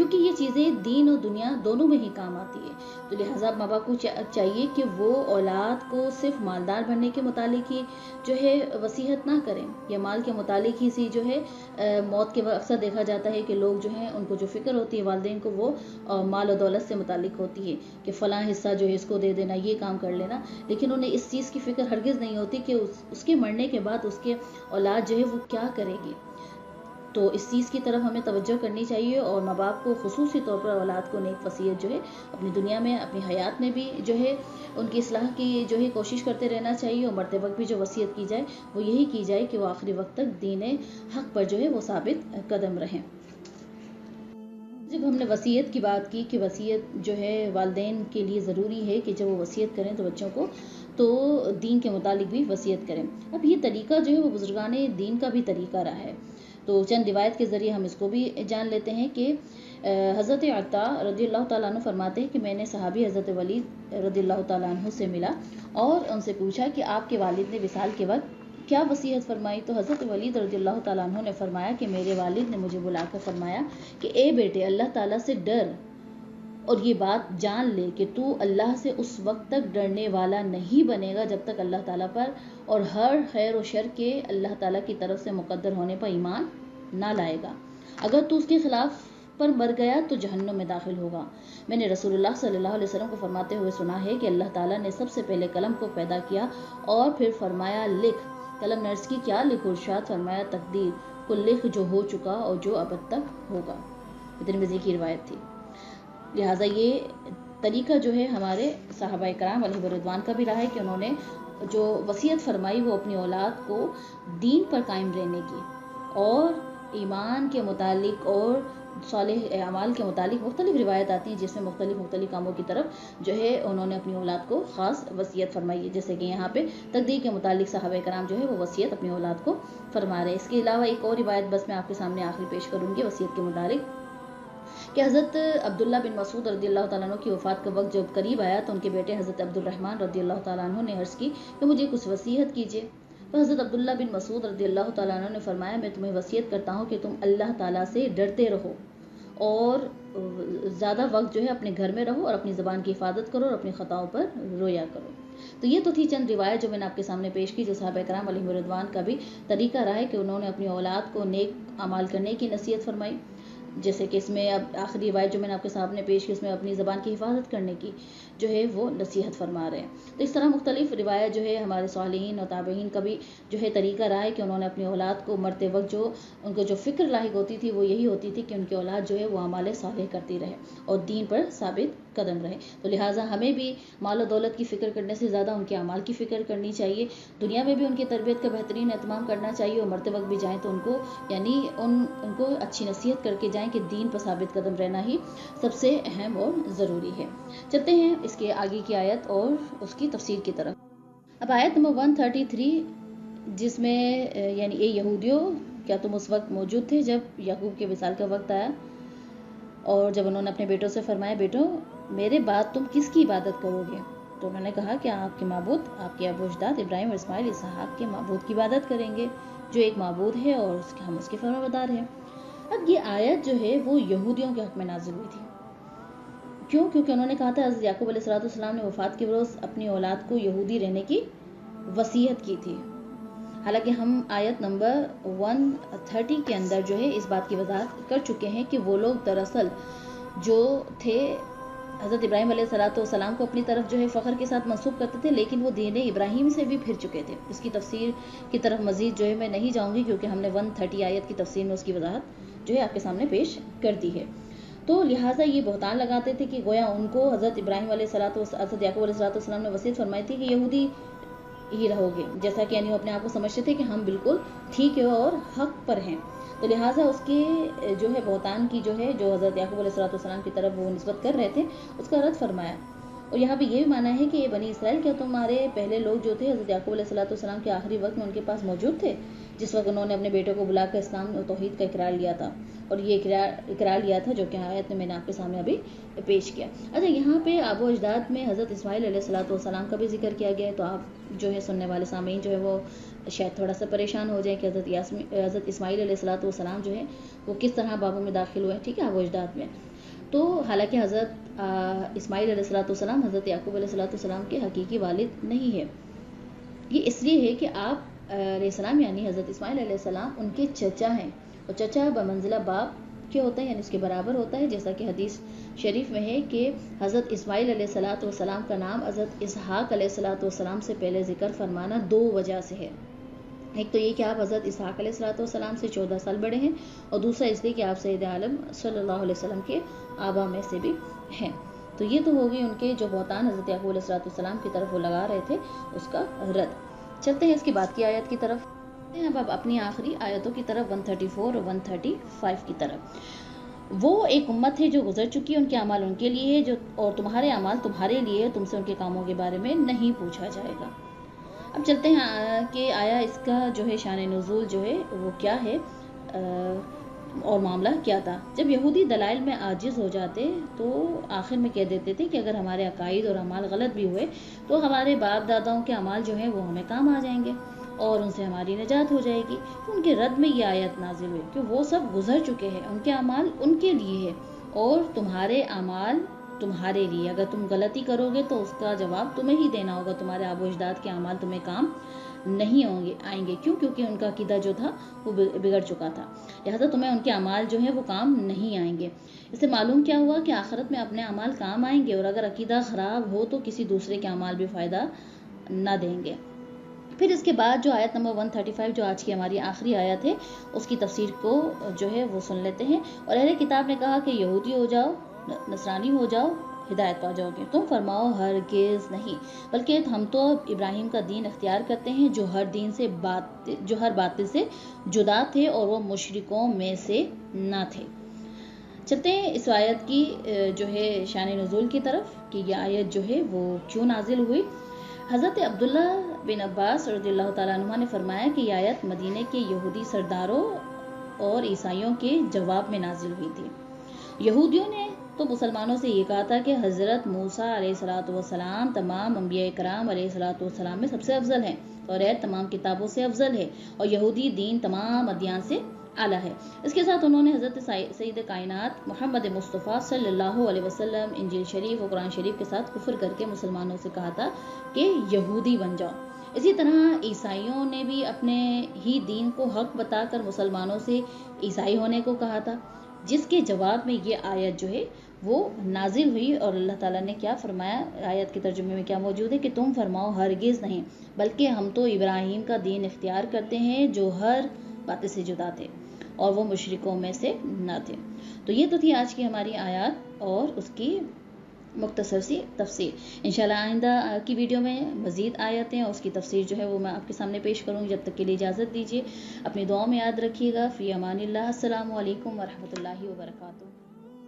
کیونکہ یہ چیزیں دین اور دنیا دونوں میں ہی کام آتی ہے۔ تو لہٰذا ماں باپ کو چاہیے کہ وہ اولاد کو صرف مالدار بننے کے متعلق ہی جو ہے وصیت نہ کریں، یا مال کے متعلق ہی جو ہے موت کے وقت اکثر دیکھا جاتا ہے کہ لوگ جو ہیں ان کو جو فکر ہوتی ہے والدین کو وہ مال و دولت سے متعلق ہوتی ہے کہ فلاں حصہ جو ہے اس کو دے دینا، یہ کام کر لینا، لیکن انہیں اس چیز کی فکر ہرگز نہیں ہوتی کہ اس کے مرنے کے بعد اس کے اولاد جو ہے وہ کیا کرے گی۔ تو اس چیز کی طرف ہمیں توجہ کرنی چاہیے، اور ماں باپ کو خصوصی طور پر اولاد کو نیک وصیت جو ہے اپنی دنیا میں اپنی حیات میں بھی جو ہے ان کی اصلاح کی جو ہے کوشش کرتے رہنا چاہیے، اور مرتے وقت بھی جو وصیت کی جائے وہ یہی کی جائے کہ وہ آخری وقت تک دین حق پر جو ہے وہ ثابت قدم رہیں۔ جب ہم نے وصیت کی بات کی کہ وصیت جو ہے والدین کے لیے ضروری ہے کہ جب وہ وصیت کریں تو بچوں کو تو دین کے متعلق بھی وصیت کریں۔ اب یہ طریقہ جو ہے وہ بزرگان دین کا بھی طریقہ رہا ہے، تو چند روایت کے ذریعے ہم اس کو بھی جان لیتے ہیں کہ حضرت عطا رضی اللہ تعالیٰ عنہ فرماتے ہیں کہ میں نے صحابی حضرت ولید رضی اللہ تعالیٰ عنہ سے ملا اور ان سے پوچھا کہ آپ کے والد نے وصال کے وقت کیا وصیت فرمائی؟ تو حضرت ولید رضی اللہ تعالیٰ عنہ نے فرمایا کہ میرے والد نے مجھے بلا کر فرمایا کہ اے بیٹے، اللہ تعالیٰ سے ڈر اور یہ بات جان لے کہ تو اللہ سے اس وقت تک ڈرنے والا نہیں بنے گا جب تک اللہ تعالیٰ پر اور ہر خیر و شر کے اللہ تعالیٰ کی طرف سے مقدر ہونے پر ایمان نہ لائے گا۔ اگر تو اس کے خلاف پر مر گیا تو جہنم میں داخل ہوگا۔ میں نے رسول اللہ صلی اللہ علیہ وسلم کو فرماتے ہوئے سنا ہے کہ اللہ تعالیٰ نے سب سے پہلے قلم کو پیدا کیا اور پھر فرمایا لکھ۔ قلم نے عرض کی کیا لکھوں؟ ارشاد فرمایا تقدیر کو لکھ جو ہو چکا اور جو ابد تک ہوگا۔ ترمذی کی روایت تھی۔ لہٰذا یہ طریقہ جو ہے ہمارے صحابہ کرام علیہ رضوان کا بھی رہا ہے کہ انہوں نے جو وصیت فرمائی وہ اپنی اولاد کو دین پر قائم رہنے کی اور ایمان کے متعلق اور صالح اعمال کے متعلق مختلف روایت آتی ہیں جس میں مختلف کاموں کی طرف جو ہے انہوں نے اپنی اولاد کو خاص وصیت فرمائی ہے، جیسے کہ یہاں پہ تقدیر کے متعلق صحابہ کرام جو ہے وہ وصیت اپنی اولاد کو فرما رہے ہیں۔ اس کے علاوہ ایک اور روایت بس میں آپ کے سامنے آخری پیش کروں گی وصیت کے متعلق کہ حضرت عبداللہ بن مسعود رضی اللہ تعالیٰ عنہ کی وفات کا وقت جب قریب آیا تو ان کے بیٹے حضرت عبد الرحمن رضی اللہ تعالیٰ عنہ نے عرض کی کہ مجھے کچھ وصیت کیجیے۔ تو حضرت عبداللہ بن مسعود رضی اللہ تعالیٰ عنہ نے فرمایا میں تمہیں وصیت کرتا ہوں کہ تم اللہ تعالیٰ سے ڈرتے رہو اور زیادہ وقت جو ہے اپنے گھر میں رہو اور اپنی زبان کی حفاظت کرو اور اپنی خطاؤں پر رویا کرو۔ تو یہ تو تھی چند روایت جو میں نے آپ کے سامنے پیش کی جو صحابہ کرام علیہ رضوان کا بھی طریقہ رہا ہے کہ انہوں نے اپنی اولاد کو نیک اعمال کرنے کی نصیحت فرمائی، جیسے کہ اس میں اب آخری روایت جو میں نے آپ کے سامنے پیش کی اس میں اپنی زبان کی حفاظت کرنے کی جو ہے وہ نصیحت فرما رہے ہیں۔ تو اس طرح مختلف روایت جو ہے ہمارے صالحین اور تابعین کا بھی جو ہے طریقہ رہا ہے کہ انہوں نے اپنی اولاد کو مرتے وقت جو ان کو جو فکر لاحق ہوتی تھی وہ یہی ہوتی تھی کہ ان کی اولاد جو ہے وہ اعمال صالح کرتی رہے اور دین پر ثابت قدم رہے۔ تو لہٰذا ہمیں بھی مال و دولت کی فکر کرنے سے زیادہ ان کے اعمال کی فکر کرنی چاہیے، دنیا میں بھی ان کی تربیت کا بہترین اہتمام کرنا چاہیے اور مرتے وقت بھی جائیں تو ان کو یعنی ان کو اچھی نصیحت کر کے جائیں کہ دین پر ثابت قدم رہنا ہی سب سے اہم اور ضروری ہے۔ چلتے ہیں اس کے آگے کی آیت اور اس کی تفسیر کی طرف۔ اب آیت نمبر 133 جس میں یعنی اے یہودیوں کیا تم اس وقت موجود تھے جب یعقوب کے وصال کا وقت آیا اور جب انہوں نے اپنے بیٹوں سے فرمایا بیٹوں میرے بعد تم کس کی عبادت کرو گے؟ تو انہوں نے کہا کہ آپ کے معبود آپ کے ابو اجداد ابراہیم اور اسماعیل اسحاق کے معبود کی عبادت کریں گے جو ایک معبود ہے اور ہم اس کے فرمانبردار ہیں۔ اب یہ آیت جو ہے وہ یہودیوں کے حق میں نازل ہوئی تھی۔ کیوں؟ کیونکہ انہوں نے کہا تھا حضرت یعقوب علیہ السلام نے وفات کے روز اپنی اولاد کو یہودی رہنے کی وصیت کی تھی۔ حالانکہ ہم آیت نمبر 130 کے اندر جو ہے اس بات کی وضاحت کر چکے ہیں کہ وہ لوگ دراصل جو تھے حضرت ابراہیم علیہ السلام کو اپنی طرف جو ہے فخر کے ساتھ منسوب کرتے تھے، لیکن وہ دین ابراہیم سے بھی پھر چکے تھے۔ اس کی تفسیر کی طرف مزید جو ہے میں نہیں جاؤں گی کیونکہ ہم نے 130 آیت کی تفسیر میں اس کی وضاحت جو ہے آپ کے سامنے پیش کر دی ہے۔ تو لہٰذا یہ بہتان لگاتے تھے کہ گویا ان کو حضرت ابراہیم علیہ حضرت یعقوب علیہ السلام نے وصیت فرمائی تھی کہ یہودی ہی رہو گے، جیسا کہ یعنی وہ اپنے آپ کو سمجھتے تھے کہ ہم بالکل ٹھیک ہے اور حق پر ہیں۔ تو لہٰذا اس کے جو ہے بہتان کی جو ہے جو حضرت یعقوب علیہ السلام کی طرف وہ نسبت کر رہے تھے اس کا رد فرمایا۔ اور یہاں پہ یہ بھی مانا ہے کہ یہ بنی اسرائیل کیا تمہارے پہلے لوگ جو تھے حضرت یعقوب علیہ السلام کے آخری وقت میں ان کے پاس موجود تھے جس وقت انہوں نے اپنے بیٹوں کو بلا کر اسلام اور توحید کا اقرار لیا تھا، اور یہ اقرار لیا تھا جو کہ آیت میں نے آپ کے سامنے ابھی پیش کیا۔ اچھا یہاں پہ آبا و اجداد میں حضرت اسماعیل علیہ السلام کا بھی ذکر کیا گیا ہے، تو آپ جو ہے سننے والے سامعین جو ہے وہ شاید تھوڑا سا پریشان ہو جائیں کہ حضرت اسماعیل علیہ السلام جو ہے وہ کس طرح بابوں میں داخل ہوئے ہیں، ٹھیک ہے، آبا و اجداد میں۔ تو حالانکہ حضرت اسماعیل علیہ السلام حضرت یعقوب علیہ السلام کے حقیقی والد نہیں ہے. یہ اس لیے ہے کہ آپ علیہ السلام یعنی حضرت اسماعیل علیہ السلام ان کے چچا ہیں، اور چچا بمنزلہ باپ کے ہوتا ہے، یعنی اس کے برابر ہوتا ہے. جیسا کہ حدیث شریف میں ہے کہ حضرت اسماعیل علیہ السلام کا نام حضرت اسحاق علیہ السلام سے پہلے ذکر فرمانا 2 وجہ سے ہے. ایک تو یہ کہ آپ حضرت اسحاق علیہ السلام سے 14 سال بڑے ہیں، اور دوسرا اس لیے کہ آپ سید عالم صلی اللہ علیہ وسلم کے آبا میں سے بھی ہیں. تو یہ تو ہوگی ان کے جو بہتان حضرت یعقوب علیہ السلام کی طرف وہ لگا رہے تھے اس کا رد. چلتے ہیں اس کی بعد کی آیت کی طرف. اب اپنی آخری آیتوں کی طرف 134 اور 135 کی طرف. وہ ایک امت ہے جو گزر چکی ہے، ان کے اعمال ان کے لیے ہے، اور تمہارے اعمال تمہارے لیے، تم سے ان کے کاموں کے بارے میں نہیں پوچھا جائے گا. اب چلتے ہیں کہ آیا اس کا جو ہے شان نزول جو ہے وہ کیا ہے اور معاملہ کیا تھا. جب یہودی دلائل میں عاجز ہو جاتے تو آخر میں کہہ دیتے تھے کہ اگر ہمارے عقائد اور اعمال غلط بھی ہوئے تو ہمارے باپ داداؤں کے اعمال جو ہیں وہ ہمیں کام آ جائیں گے اور ان سے ہماری نجات ہو جائے گی. تو ان کے رد میں یہ آیت نازل ہوئی کہ وہ سب گزر چکے ہیں، ان کے اعمال ان کے لیے ہے اور تمہارے اعمال تمہارے لیے. اگر تم غلطی کرو گے تو اس کا جواب تمہیں ہی دینا ہوگا. تمہارے آبا و اجداد کے اعمال تمہیں کام نہیں آئیں گے. کیوں؟ کیونکہ ان کا عقیدہ جو تھا وہ بگڑ چکا تھا، لہٰذا تمہیں ان کے اعمال جو ہیں وہ کام نہیں آئیں گے. اس سے معلوم کیا ہوا کہ آخرت میں اپنے اعمال کام آئیں گے، اور اگر عقیدہ خراب ہو تو کسی دوسرے کے اعمال بھی فائدہ نہ دیں گے. پھر اس کے بعد جو آیت نمبر 135 جو آج کی ہماری آخری آیت ہے اس کی تفسیر کو جو ہے وہ سن لیتے ہیں. اور اہل کتاب نے کہا کہ یہودی ہو جاؤ، نصرانی ہو جاؤ، ہدایت پا جاؤ گے. تم فرماؤ ہرگز نہیں، بلکہ ہم تو ابراہیم کا دین اختیار کرتے ہیں جو ہر باطل سے جدا تھے اور وہ مشرکوں میں سے نہ تھے. چلتے ہیں اس آیت کی جو ہے شان نزول کی طرف کہ یہ آیت جو ہے وہ کیوں نازل ہوئی. حضرت عبداللہ بن عباس رضی اللہ تعالیٰ عنہ نے فرمایا کہ یہ آیت مدینے کے یہودی سرداروں اور عیسائیوں کے جواب میں نازل ہوئی تھی. یہودیوں نے تو مسلمانوں سے یہ کہا تھا کہ حضرت موسیٰ علیہ السلام تمام انبیاء کرام علیہ السلام میں سب سے افضل ہیں، توریت تمام کتابوں سے افضل ہے، اور یہودی دین تمام ادیان سے اعلیٰ ہے. اس کے ساتھ انہوں نے حضرت سید کائنات محمد مصطفیٰ صلی اللہ علیہ وسلم، انجیل شریف اور قرآن شریف کے ساتھ کفر کر کے مسلمانوں سے کہا تھا کہ یہودی بن جاؤ. اسی طرح عیسائیوں نے بھی اپنے ہی دین کو حق بتا کر مسلمانوں سے عیسائی ہونے کو کہا تھا، جس کے جواب میں یہ آیت جو ہے وہ نازل ہوئی. اور اللہ تعالیٰ نے کیا فرمایا، آیت کے ترجمے میں کیا موجود ہے کہ تم فرماؤ ہرگز نہیں، بلکہ ہم تو ابراہیم کا دین اختیار کرتے ہیں جو ہر باطل سے جدا تھے اور وہ مشرکوں میں سے نہ تھے. تو یہ تو تھی آج کی ہماری آیات اور اس کی مختصر سی تفسیر. انشاءاللہ آئندہ کی ویڈیو میں مزید آیتیں اور اس کی تفسیر جو ہے وہ میں آپ کے سامنے پیش کروں گی. جب تک کے لیے اجازت دیجیے، اپنی دعاؤں میں یاد رکھیے گا. فی امان اللہ. السلام علیکم ورحمۃ اللہ وبرکاتہ.